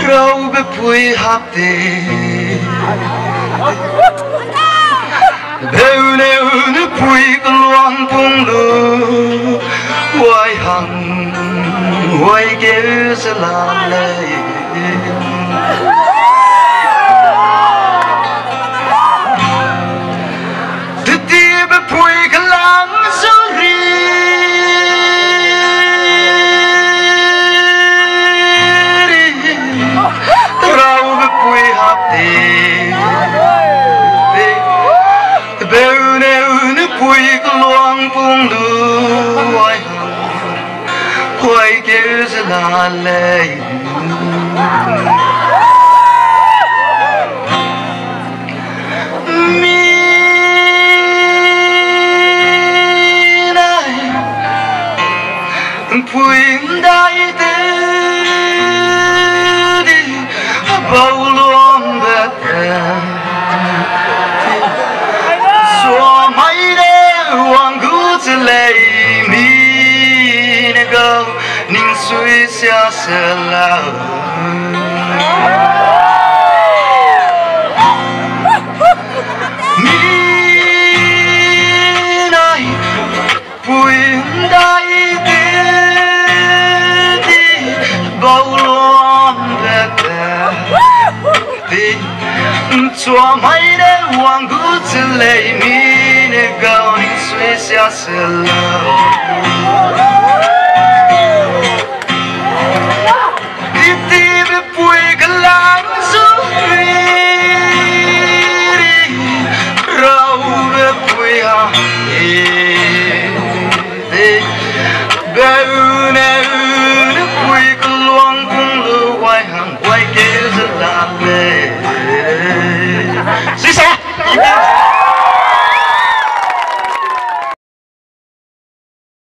Rau be pui hap te Beu ne unu pui keluang pung lu Wai hang Wai keu selalai Teti be pui kelang suri Beu ne unu pui keluang pung lu Wai hang Wai keu selalai Minai Pui ndai te Di Bau luang bete Lei mi ne go ning sui sia se la mi nai pui dai te di bao loan ve te chua mai de wang gu zi lei mi ne go ning sui sia se la